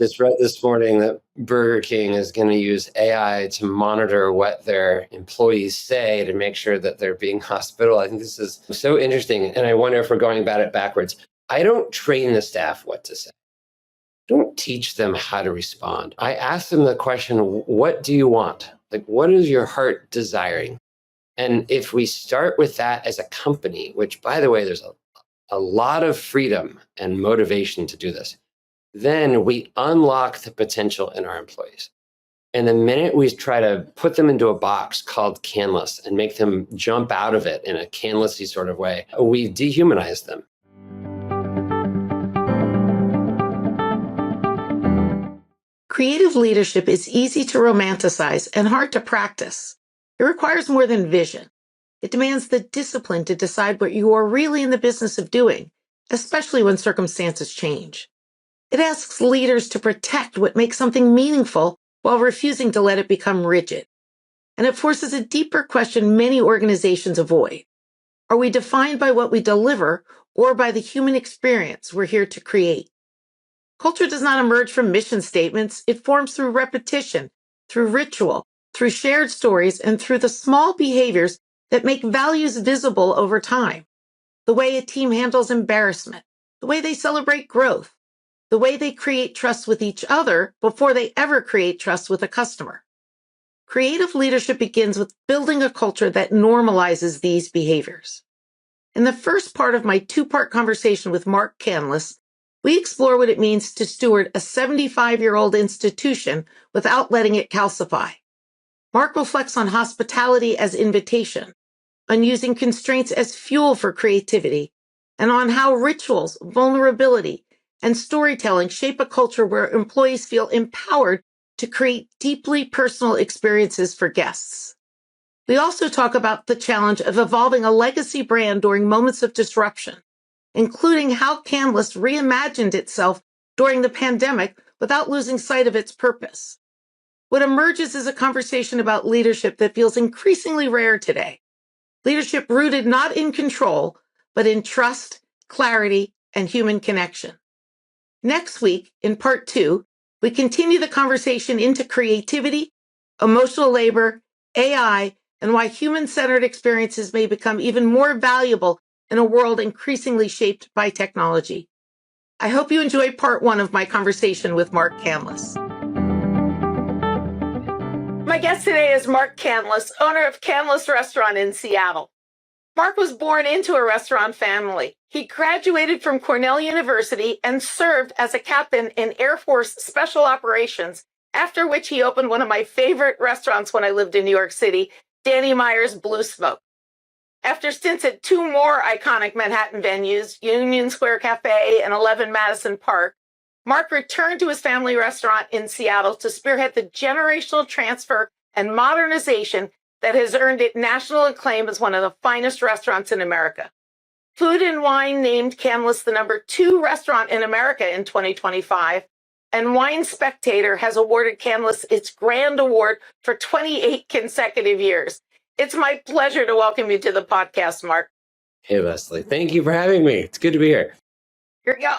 Just read this morning that Burger King is going to use AI to monitor what their employees say to make sure that they're being hospitable. I think this is so interesting. And I wonder if we're going about it backwards. I don't train the staff what to say. I don't teach them how to respond. I ask them the question, what do you want? Like, what is your heart desiring? And if we start with that as a company, which, by the way, there's a lot of freedom and motivation to do this, then we unlock the potential in our employees. And the minute we try to put them into a box called Canlis and make them jump out of it in a Canlis-y sort of way, we dehumanize them. Creative leadership is easy to romanticize and hard to practice. It requires more than vision. It demands the discipline to decide what you are really in the business of doing, especially when circumstances change. It asks leaders to protect what makes something meaningful while refusing to let it become rigid. And it forces a deeper question many organizations avoid. Are we defined by what we deliver or by the human experience we're here to create? Culture does not emerge from mission statements. It forms through repetition, through ritual, through shared stories, and through the small behaviors that make values visible over time. The way a team handles embarrassment, the way they celebrate growth, the way they create trust with each other before they ever create trust with a customer. Creative leadership begins with building a culture that normalizes these behaviors. In the first part of my two-part conversation with Mark Canlis, we explore what it means to steward a 75-year-old institution without letting it calcify. Mark reflects on hospitality as invitation, on using constraints as fuel for creativity, and on how rituals, vulnerability, and storytelling shape a culture where employees feel empowered to create deeply personal experiences for guests. We also talk about the challenge of evolving a legacy brand during moments of disruption, including how Canlis reimagined itself during the pandemic without losing sight of its purpose. What emerges is a conversation about leadership that feels increasingly rare today. Leadership rooted not in control, but in trust, clarity, and human connection. Next week, in part 2, we continue the conversation into creativity, emotional labor, AI, and why human-centered experiences may become even more valuable in a world increasingly shaped by technology. I hope you enjoyed part 1 of my conversation with Mark Canlis. My guest today is Mark Canlis, owner of Canlis Restaurant in Seattle. Mark was born into a restaurant family. He graduated from Cornell University and served as a captain in Air Force Special Operations, after which he opened one of my favorite restaurants when I lived in New York City, Danny Meyer's Blue Smoke. After stints at 2 more iconic Manhattan venues, Union Square Cafe and 11 Madison Park, Mark returned to his family restaurant in Seattle to spearhead the generational transfer and modernization that has earned it national acclaim as one of the finest restaurants in America. Food and Wine named Canlis the #2 restaurant in America in 2025, and Wine Spectator has awarded Canlis its Grand Award for 28 consecutive years. It's my pleasure to welcome you to the podcast, Mark. Hey, Leslie. Thank you for having me. It's good to be here.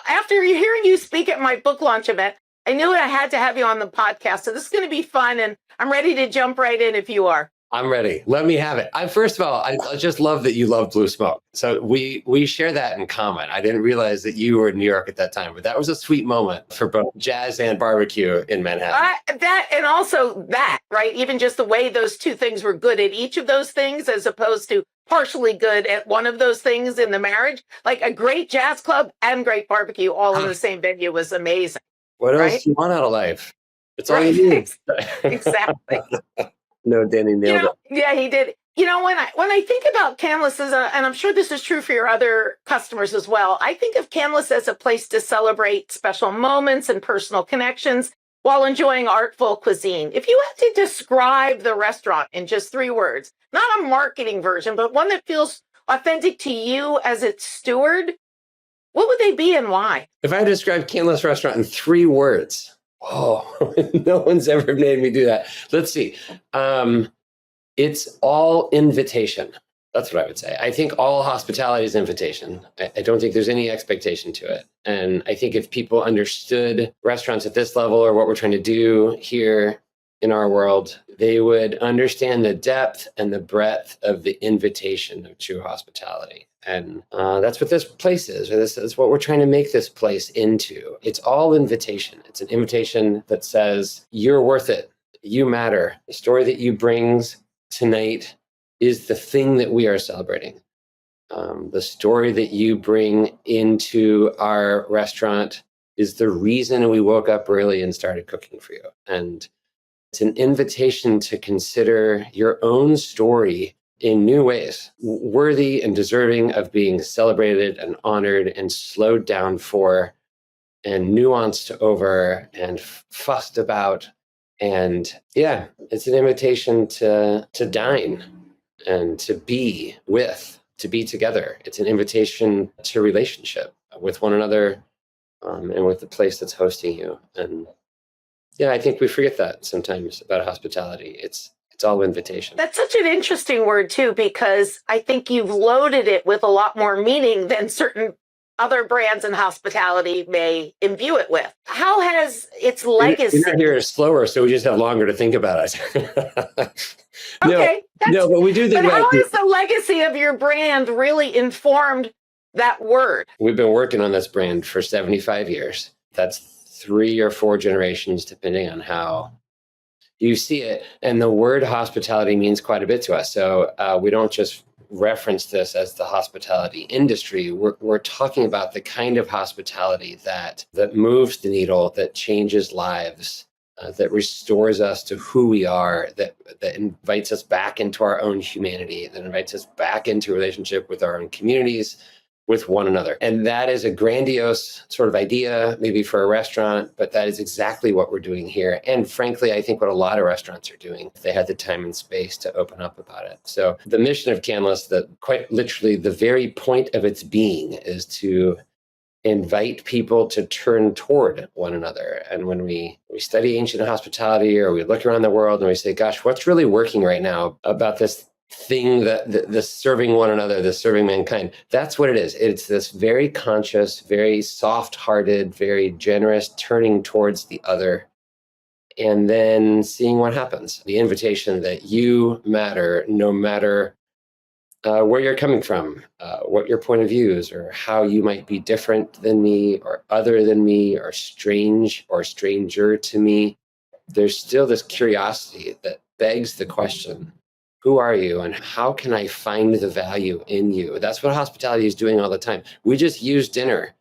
After hearing you speak at my book launch event, I knew I had to have you on the podcast. So this is going to be fun, and I'm ready to jump right in if you are. I'm ready. Let me have it. First of all, I just love that you love Blue Smoke. So we share that in common. I didn't realize that you were in New York at that time, but that was a sweet moment for both jazz and barbecue in Manhattan. That and also that, right? Even just the way those two things were good at each of those things, as opposed to partially good at one of those things in the marriage. Like a great jazz club and great barbecue all in the same venue was amazing. What else do you want out of life? It's all you need. Exactly. No, Danny nailed it. Yeah, he did. When I think about Canlis and I'm sure this is true for your other customers as well, I think of Canlis as a place to celebrate special moments and personal connections while enjoying artful cuisine. If you had to describe the restaurant in just 3 words, not a marketing version, but one that feels authentic to you as its steward, what would they be and why? If I describe Canlis Restaurant in 3 words, no one's ever made me do that. Let's see. It's all invitation. That's what I would say. I think all hospitality is invitation. I don't think there's any expectation to it. And I think if people understood restaurants at this level or what we're trying to do here in our world, they would understand the depth and the breadth of the invitation of true hospitality. And that's what this place is. Or this is what we're trying to make this place into. It's all invitation. It's an invitation that says, you're worth it. You matter. The story that you bring tonight is the thing that we are celebrating. The story that you bring into our restaurant is the reason we woke up early and started cooking for you. And it's an invitation to consider your own story in new ways, worthy and deserving of being celebrated and honored and slowed down for and nuanced over and fussed about. And yeah, it's an invitation to dine and to be with, to be together. It's an invitation to relationship with one another and with the place that's hosting you. And yeah, I think we forget that sometimes about hospitality. It's all invitation. That's such an interesting word too, because I think you've loaded it with a lot more meaning than certain other brands in hospitality may imbue it with. How has its legacy... You're not here slower, so we just have longer to think about it. Okay. No, but we do think about it. How has the legacy of your brand really informed that word? We've been working on this brand for 75 years. That's 3 or 4 generations, depending on how you see it. And the word hospitality means quite a bit to us. So we don't just reference this as the hospitality industry. We're talking about the kind of hospitality that moves the needle, that changes lives, that restores us to who we are, that invites us back into our own humanity, that invites us back into a relationship with our own communities, with one another. And that is a grandiose sort of idea, maybe for a restaurant, but that is exactly what we're doing here. And frankly, I think what a lot of restaurants are doing, if they had the time and space to open up about it. So the mission of Canlis, that quite literally the very point of its being, is to invite people to turn toward one another. And when we study ancient hospitality, or we look around the world and we say, gosh, what's really working right now about this thing, that the serving one another, the serving mankind, that's what it is. It's this very conscious, very soft-hearted, very generous turning towards the other, and then seeing what happens. The invitation that you matter, no matter where you're coming from, what your point of view is, or how you might be different than me, or other than me, or strange or stranger to me. There's still this curiosity that begs the question, who are you and how can I find the value in you? That's what hospitality is doing all the time. We just use dinner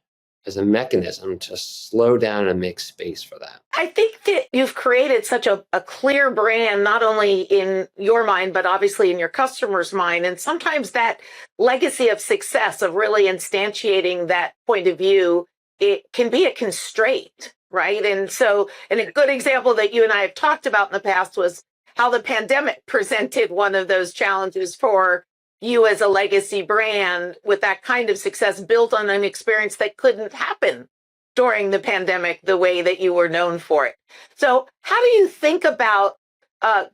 as a mechanism to slow down and make space for that. I think that you've created such a clear brand, not only in your mind, but obviously in your customer's mind. And sometimes that legacy of success, of really instantiating that point of view, it can be a constraint, right? And so, and a good example that you and I have talked about in the past was how the pandemic presented one of those challenges for you as a legacy brand, with that kind of success built on an experience that couldn't happen during the pandemic the way that you were known for it. So how do you think about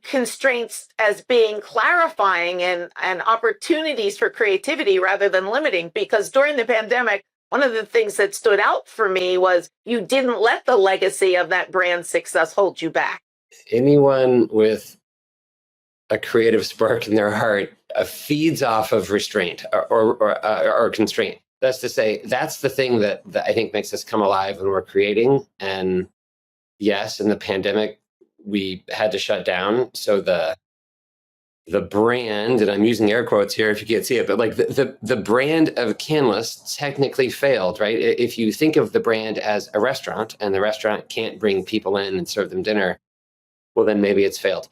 constraints as being clarifying and opportunities for creativity rather than limiting? Because during the pandemic, one of the things that stood out for me was you didn't let the legacy of that brand success hold you back. Anyone with a creative spark in their heart feeds off of restraint or constraint. That's to say, that's the thing that I think makes us come alive when we're creating. And yes, in the pandemic, we had to shut down. So the brand, and I'm using air quotes here if you can't see it, but like the brand of Canlis technically failed, right? If you think of the brand as a restaurant and the restaurant can't bring people in and serve them dinner, well, then maybe it's failed.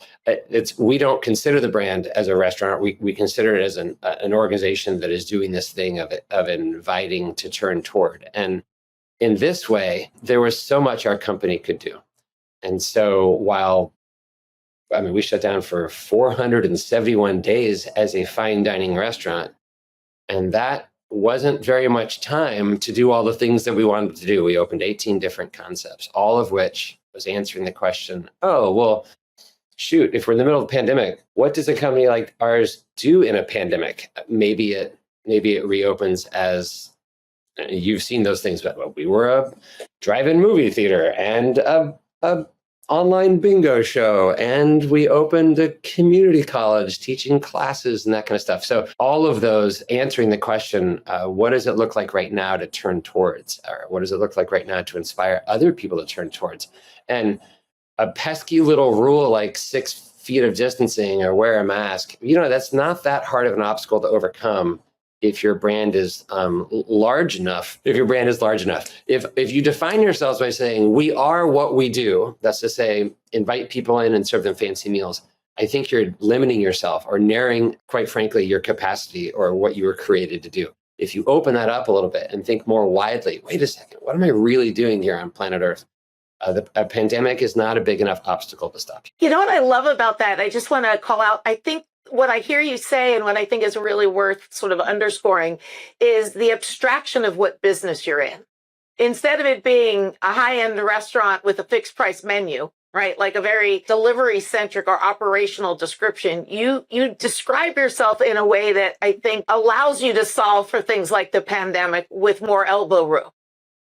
We don't consider the brand as a restaurant. We consider it as an organization that is doing this thing of inviting to turn toward. And in this way, there was so much our company could do. And so we shut down for 471 days as a fine dining restaurant, and that wasn't very much time to do all the things that we wanted to do. We opened 18 different concepts, all of which was answering the question, oh, well, shoot, if we're in the middle of a pandemic, what does a company like ours do in a pandemic? Maybe it reopens as you've seen those things, but we were a drive-in movie theater and a online bingo show, and we opened a community college teaching classes and that kind of stuff. So all of those answering the question, what does it look like right now to turn towards, or what does it look like right now to inspire other people to turn towards? And a pesky little rule like 6 feet of distancing or wear a mask, that's not that hard of an obstacle to overcome if your brand is large enough. If you define yourselves by saying we are what we do, that's to say invite people in and serve them fancy meals, I think you're limiting yourself or narrowing, quite frankly, your capacity or what you were created to do. If you open that up a little bit and think more widely, wait a second, what am I really doing here on planet Earth? A pandemic is not a big enough obstacle to stop. You know what I love about that? I just want to call out, I think what I hear you say and what I think is really worth sort of underscoring is the abstraction of what business you're in. Instead of it being a high-end restaurant with a fixed price menu, right? Like a very delivery centric or operational description, you describe yourself in a way that I think allows you to solve for things like the pandemic with more elbow room.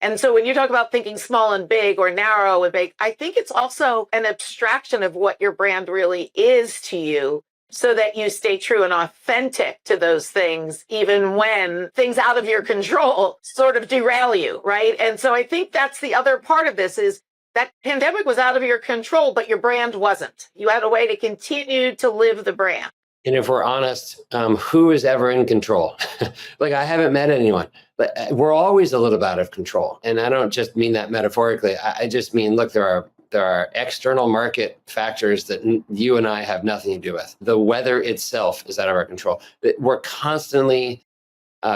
And so when you talk about thinking small and big or narrow and big, I think it's also an abstraction of what your brand really is to you, so that you stay true and authentic to those things, even when things out of your control sort of derail you, right? And so I think that's the other part of this is that pandemic was out of your control, but your brand wasn't. You had a way to continue to live the brand. And if we're honest, who is ever in control? Like, I haven't met anyone, but we're always a little bit out of control. And I don't just mean that metaphorically. I just mean, look, there are external market factors that you and I have nothing to do with. The weather itself is out of our control. We're constantly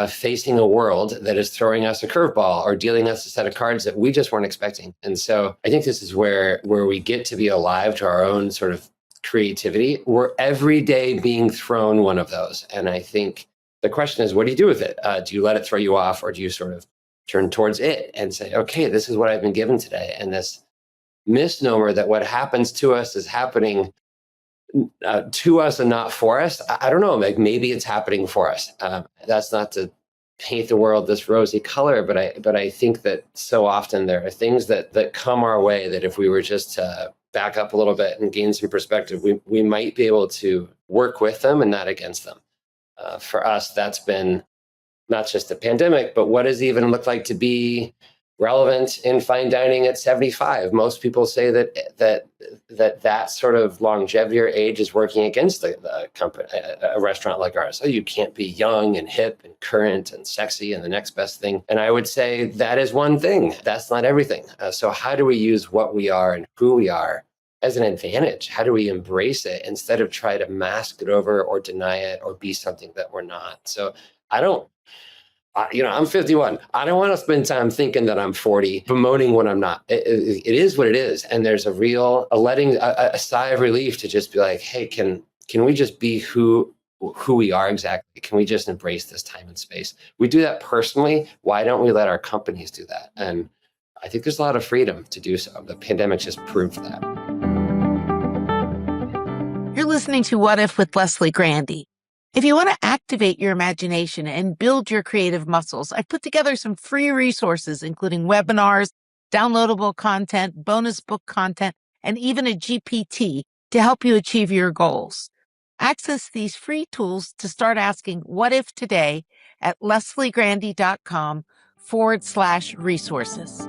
facing a world that is throwing us a curveball or dealing us a set of cards that we just weren't expecting. And so I think this is where we get to be alive to our own sort of creativity. We're every day being thrown one of those. And I think the question is, what do you do with it? Do you let it throw you off, or do you sort of turn towards it and say, okay, this is what I've been given today? And this misnomer that what happens to us is happening to us and not for us. I don't know, like maybe it's happening for us. That's not to paint the world this rosy color, but I think that so often there are things that come our way that if we were just to back up a little bit and gain some perspective, we might be able to work with them and not against them. For us, that's been not just the pandemic, but what does it even look like to be relevant in fine dining at 75? Most people say that sort of longevity or age is working against the company, a restaurant like ours. So you can't be young and hip and current and sexy and the next best thing. And I would say that is one thing. That's not everything. So how do we use what we are and who we are as an advantage? How do we embrace it instead of try to mask it over or deny it or be something that we're not? So I'm 51. I don't want to spend time thinking that I'm 40, bemoaning when I'm not. It is what it is. And there's a sigh of relief to just be like, hey, can we just be who we are exactly? Can we just embrace this time and space? We do that personally. Why don't we let our companies do that? And I think there's a lot of freedom to do so. The pandemic just proved that. You're listening to What If with Leslie Grandy. If you want to activate your imagination and build your creative muscles, I've put together some free resources, including webinars, downloadable content, bonus book content, and even a GPT to help you achieve your goals. Access these free tools to start asking what if today at lesliegrandy.com/resources.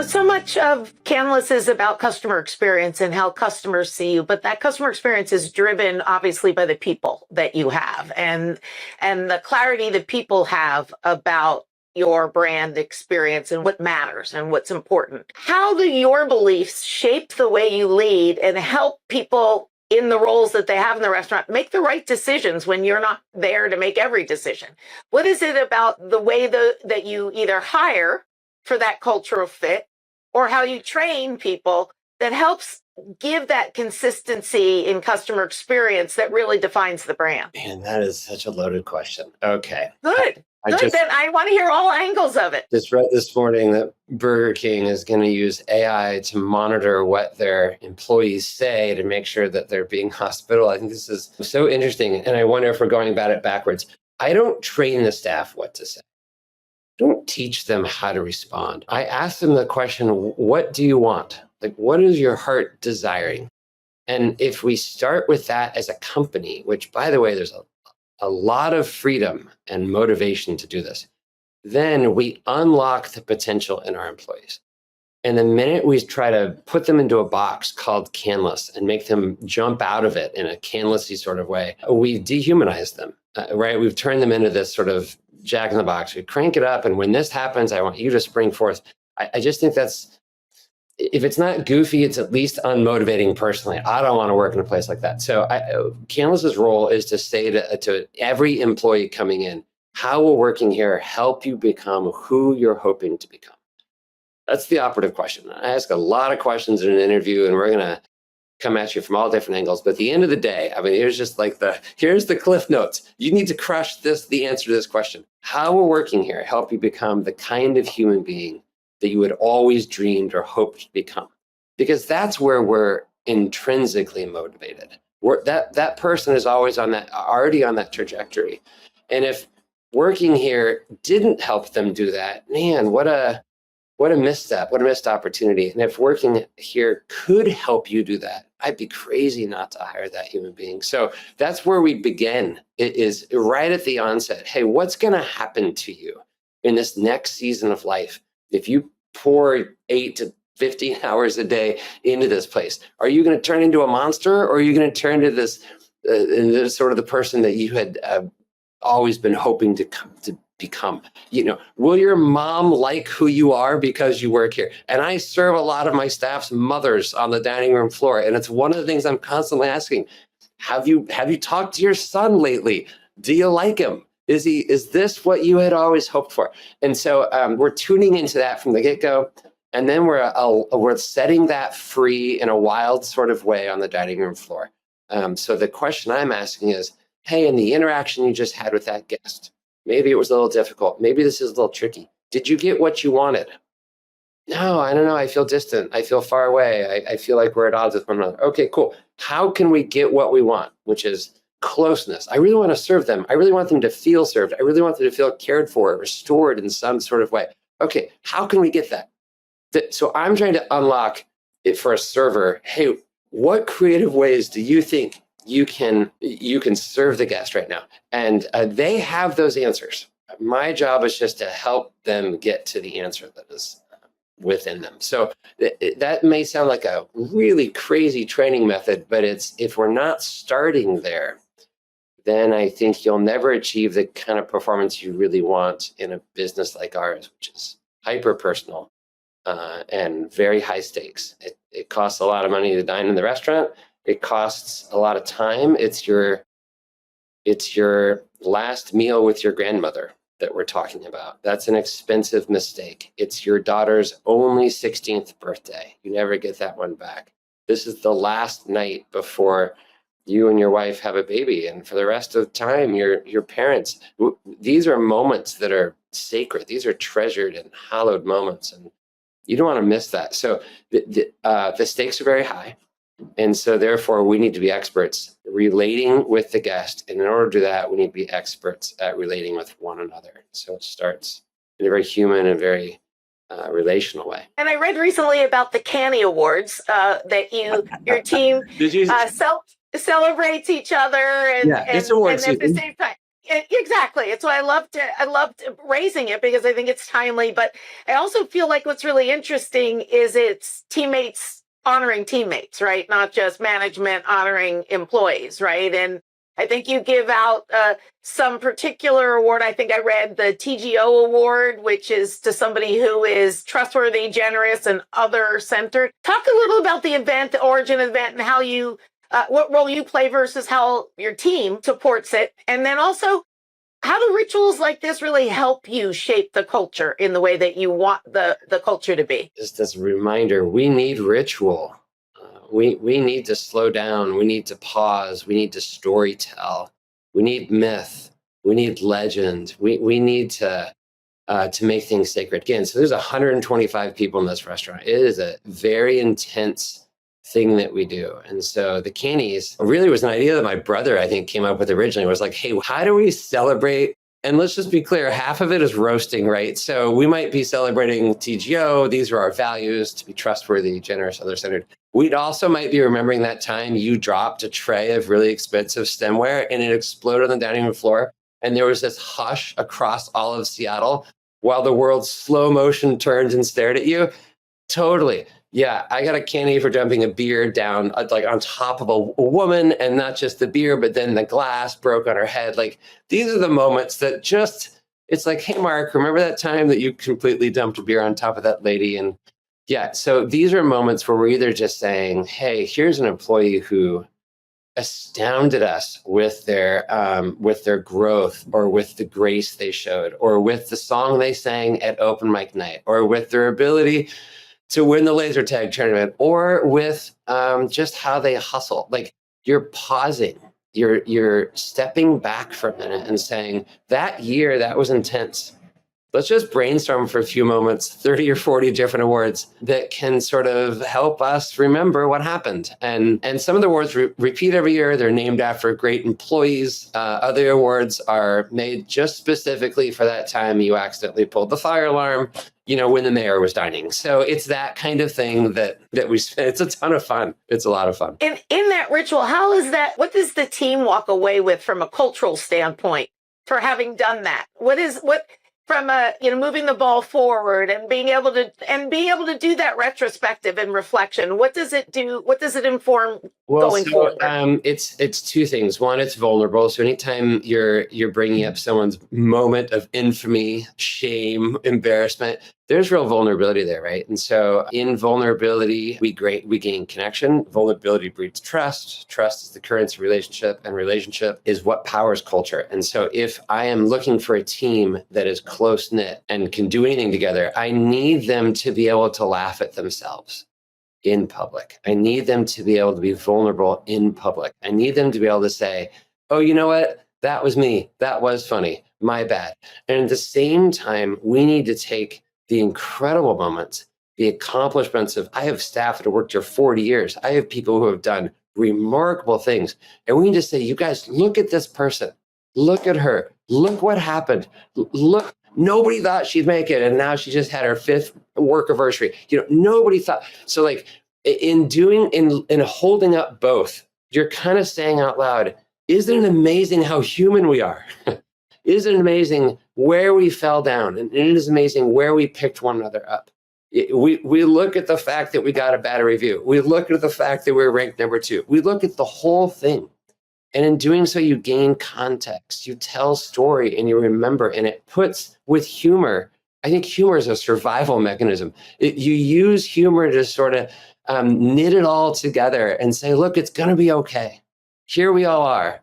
So much of Canlis is about customer experience and how customers see you, but that customer experience is driven obviously by the people that you have and the clarity that people have about your brand experience and what matters and what's important. How do your beliefs shape the way you lead and help people in the roles that they have in the restaurant make the right decisions when you're not there to make every decision? What is it about the way that you either hire for that cultural fit or how you train people that helps give that consistency in customer experience that really defines the brand? Man, that is such a loaded question. Okay. Good. I Good, just then I want to hear all angles of it. just read this morning that Burger King is going to use AI to monitor what their employees say to make sure that they're being hospitable. I think this is so interesting. And I wonder if we're going about it backwards. I don't train the staff what to say. Don't teach them how to respond. I ask them the question, what do you want? Like, what is your heart desiring? And if we start with that as a company, which, by the way, there's a lot of freedom and motivation to do this, then we unlock the potential in our employees. And the minute we try to put them into a box called Canlis and make them jump out of it in a Canlis-y sort of way, we dehumanize them, right? We've turned them into this sort of jack in the box. We crank it up, and when this happens, I want you to spring forth. I just think that's, if it's not goofy, it's at least unmotivating personally. I don't want to work in a place like that. So Canlis's role is to say to every employee coming in, how will working here help you become who you're hoping to become? That's the operative question. I ask a lot of questions in an interview, and we're going to come at you from all different angles. But at the end of the day, I mean, here's just like here's the cliff notes. You need to crush the answer to this question. How will working here help you become the kind of human being that you had always dreamed or hoped to become? Because that's where we're intrinsically motivated. That person is always already on that trajectory. And if working here didn't help them do that, man, what a misstep, what a missed opportunity. And if working here could help you do that, I'd be crazy not to hire that human being. So that's where we begin. It is right at the onset. Hey, what's going to happen to you in this next season of life if you pour 8 to 15 hours a day into this place? Are you going to turn into a monster, or are you going to turn into this sort of the person that you had always been hoping to become? Will your mom like who you are because you work here? And I serve a lot of my staff's mothers on the dining room floor, and it's one of the things I'm constantly asking. Have you talked to your son lately? Do you like him? Is this what you had always hoped for? And so we're tuning into that from the get-go, and then we're setting that free in a wild sort of way on the dining room floor. So the question I'm asking is, hey, in the interaction you just had with that guest, maybe it was a little difficult. Maybe this is a little tricky. Did you get what you wanted? No, I don't know. I feel distant. I feel far away. I feel like we're at odds with one another. Okay, cool. How can we get what we want, which is closeness? I really want to serve them. I really want them to feel served. I really want them to feel cared for, restored in some sort of way. Okay, how can we get that? So I'm trying to unlock it for a server. Hey, what creative ways do you think you can serve the guest right now? And they have those answers. My job is just to help them get to the answer that is within them. So that may sound like a really crazy training method, but if we're not starting there, then I think you'll never achieve the kind of performance you really want in a business like ours, which is hyper personal and very high stakes. It costs a lot of money to dine in the restaurant. It costs a lot of time. It's your last meal with your grandmother that we're talking about. That's an expensive mistake. It's your daughter's only 16th birthday. You never get that one back. This is the last night before you and your wife have a baby. And for the rest of the time, your parents. These are moments that are sacred. These are treasured and hallowed moments. And you don't want to miss that. So the stakes are very high. And so therefore, we need to be experts relating with the guest. And in order to do that, we need to be experts at relating with one another. So it starts in a very human and very relational way. And I read recently about the Canny Awards that your team celebrates each other and at the same time. Exactly. It's why I loved raising it, because I think it's timely. But I also feel like what's really interesting is it's teammates honoring teammates, right? Not just management honoring employees, right? And I think you give out some particular award. I think I read the TGO award, which is to somebody who is trustworthy, generous, and other-centered. Talk a little about the event, the origin event, and how you, what role you play versus how your team supports it. And then also, how do rituals like this really help you shape the culture in the way that you want the culture to be? Just as a reminder, we need ritual. We need to slow down. We need to pause. We need to storytell. We need myth. We need legend. We need to make things sacred. Again, so there's 125 people in this restaurant. It is a very intense thing that we do. And so the Cannies really was an idea that my brother, I think, came up with originally. Was like, hey, how do we celebrate? And let's just be clear, half of it is roasting, right? So we might be celebrating TGO. These are our values: to be trustworthy, generous, other-centered. We'd also might be remembering that time you dropped a tray of really expensive stemware and it exploded on the dining room floor. And there was this hush across all of Seattle while the world slow motion turned and stared at you. Totally. Yeah, I got a Canny for dumping a beer down like on top of a woman, and not just the beer, but then the glass broke on her head. Like, these are the moments that just, it's like, hey, Mark, remember that time that you completely dumped a beer on top of that lady? And yeah, so these are moments where we're either just saying, hey, here's an employee who astounded us with their growth, or with the grace they showed, or with the song they sang at open mic night, or with their ability to win the laser tag tournament, or with just how they hustle. Like, you're pausing, you're stepping back for a minute and saying, that year, that was intense. Let's just brainstorm for a few moments, 30 or 40 different awards that can sort of help us remember what happened. And some of the awards repeat every year. They're named after great employees. Other awards are made just specifically for that time you accidentally pulled the fire alarm, when the mayor was dining. So it's that kind of thing that we spend. It's a ton of fun. It's a lot of fun. And in that ritual, what does the team walk away with from a cultural standpoint for having done that? From moving the ball forward and being able to do that retrospective and reflection, what does it do? What does it inform going forward? It's two things. One, it's vulnerable. So anytime you're bringing up someone's moment of infamy, shame, embarrassment, there's real vulnerability there, right? And so in vulnerability, we gain connection. Vulnerability breeds trust. Trust is the currency of relationship, and relationship is what powers culture. And so if I am looking for a team that is close-knit and can do anything together, I need them to be able to laugh at themselves in public. I need them to be able to be vulnerable in public. I need them to be able to say, oh, you know what? That was me. That was funny. My bad. And at the same time, we need to take the incredible moments, the accomplishments of, I have staff that have worked here 40 years. I have people who have done remarkable things. And we need to say, you guys, look at this person. Look at her. Look what happened. Look, nobody thought she'd make it. And now she just had her 5th work anniversary. Nobody thought. So like in holding up both, you're kind of saying out loud, isn't it amazing how human we are? Isn't it amazing where we fell down? And it is amazing where we picked one another up. We look at the fact that we got a bad review. We look at the fact that we're ranked number 2. We look at the whole thing. And in doing so, you gain context. You tell story and you remember. And it puts, with humor, I think humor is a survival mechanism. You use humor to sort of knit it all together and say, look, it's going to be okay. Here we all are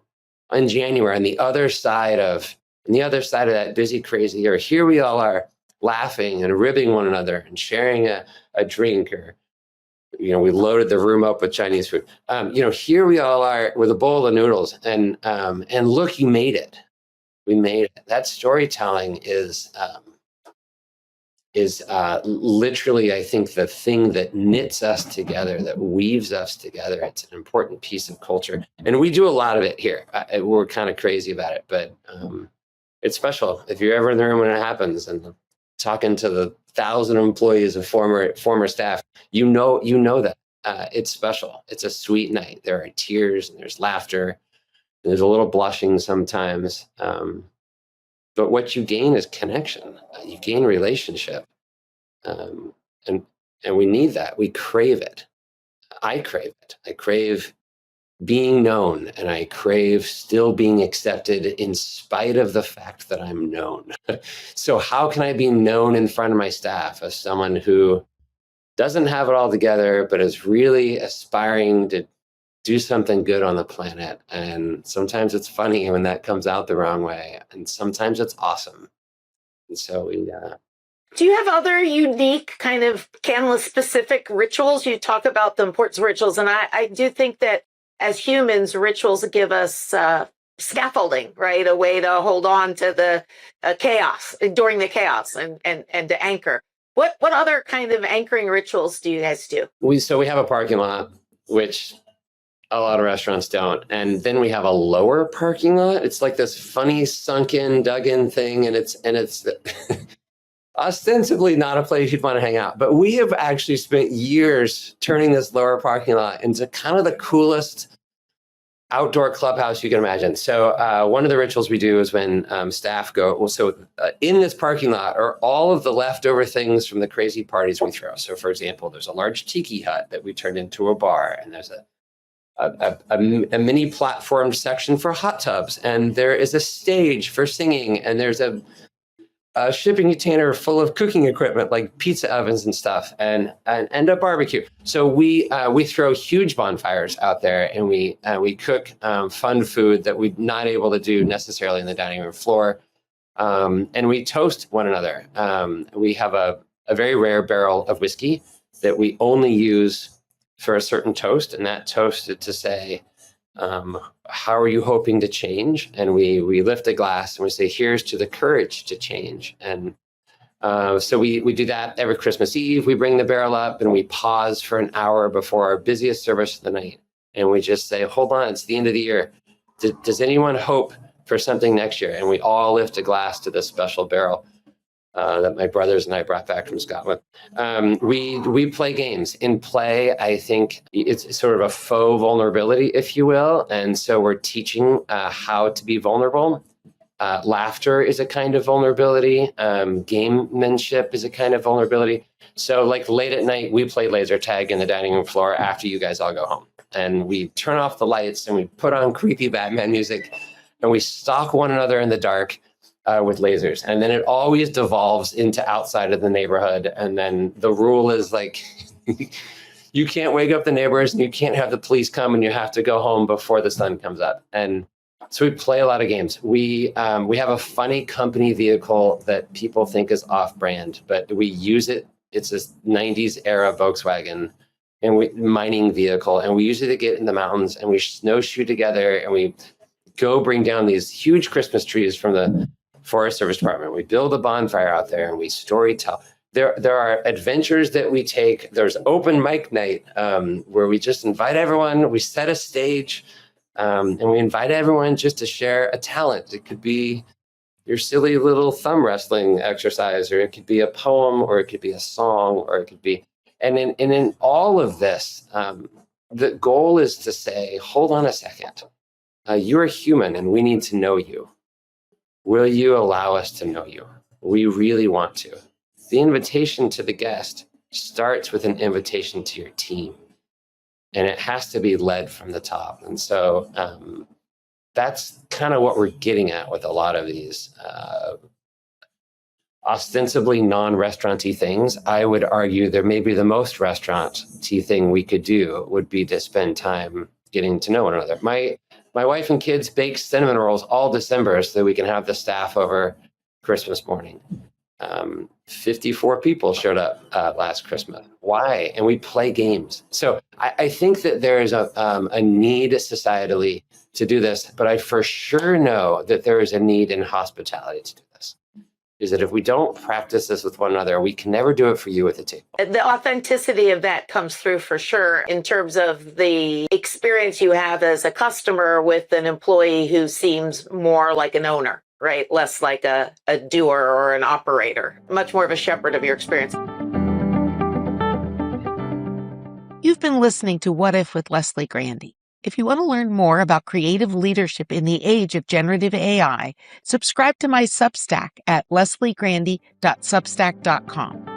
in January on the other side of that busy, crazy year. Here we all are laughing and ribbing one another and sharing a drink, or, we loaded the room up with Chinese food. Here we all are with a bowl of noodles, and look, you made it. We made it. That storytelling is literally, I think, the thing that knits us together, that weaves us together. It's an important piece of culture. And we do a lot of it here. We're kind of crazy about it, but it's special. If you're ever in the room when it happens and talking to the 1,000 employees of former staff, you know that. It's special. It's a sweet night. There are tears and there's laughter. And there's a little blushing sometimes. But what you gain is connection. You gain relationship. And we need that. We crave it. I crave it. I crave being known, and I crave still being accepted in spite of the fact that I'm known. So how can I be known in front of my staff as someone who doesn't have it all together, but is really aspiring to do something good on the planet? And sometimes it's funny when that comes out the wrong way, and sometimes it's awesome. And so do you have other unique kind of Canlis specific rituals? You talk about the importance of rituals, and I do think that as humans, rituals give us scaffolding, right? A way to hold on to the chaos during the chaos and to anchor. What other kind of anchoring rituals do you guys do? We have a parking lot, which a lot of restaurants don't. And then we have a lower parking lot. It's like this funny sunken, dug in thing. And it's ostensibly not a place you'd want to hang out. But we have actually spent years turning this lower parking lot into kind of the coolest outdoor clubhouse you can imagine. So one of the rituals we do is when staff go, in this parking lot are all of the leftover things from the crazy parties we throw. So for example, there's a large tiki hut that we turned into a bar, and there's a mini platform section for hot tubs, and there is a stage for singing, and there's a shipping container full of cooking equipment like pizza ovens and stuff, and a barbecue. So we throw huge bonfires out there, and we cook fun food that we're not able to do necessarily in the dining room floor, and we toast one another. We have a very rare barrel of whiskey that we only use for a certain toast, and that toast is to say, how are you hoping to change? And we lift a glass and we say, here's to the courage to change. And so we do that every Christmas Eve. We bring the barrel up and we pause for an hour before our busiest service of the night. And we just say, hold on, it's the end of the year. Does anyone hope for something next year? And we all lift a glass to this special barrel that my brothers and I brought back from Scotland. We play games. In play, I think it's sort of a faux vulnerability, if you will. And so we're teaching how to be vulnerable. Laughter is a kind of vulnerability. Gamemanship is a kind of vulnerability. So like late at night, we play laser tag in the dining room floor after you guys all go home. And we turn off the lights and we put on creepy Batman music and we stalk one another in the dark with lasers. And then it always devolves into outside of the neighborhood. And then the rule is like, you can't wake up the neighbors and you can't have the police come and you have to go home before the sun comes up. And so we play a lot of games. We have a funny company vehicle that people think is off-brand, but we use it. It's this 90s era Volkswagen and mining vehicle. And we use it to get in the mountains and we snowshoe together and we go bring down these huge Christmas trees from the Forest Service Department. We build a bonfire out there and we story tell. There are adventures that we take. There's open mic night where we just invite everyone. We set a stage and we invite everyone just to share a talent. It could be your silly little thumb wrestling exercise, or it could be a poem, or it could be a song, or it could be. And in all of this, the goal is to say, hold on a second. You're a human and we need to know you. Will you allow us to know you? We really want to. The invitation to the guest starts with an invitation to your team, and it has to be led from the top. And so that's kind of what we're getting at with a lot of these ostensibly non-restaurant-y things. I would argue there may be the most restaurant-y thing we could do would be to spend time getting to know one another. My wife and kids bake cinnamon rolls all December so that we can have the staff over Christmas morning. 54 people showed up last Christmas. Why? And we play games. So I think that there is a need societally to do this, but I for sure know that there is a need in hospitality to do this. Is that if we don't practice this with one another, we can never do it for you at the table. The authenticity of that comes through for sure in terms of the experience you have as a customer with an employee who seems more like an owner, right? Less like a doer or an operator, much more of a shepherd of your experience. You've been listening to What If with Leslie Grandy. If you want to learn more about creative leadership in the age of generative AI, subscribe to my Substack at lesliegrandy.substack.com.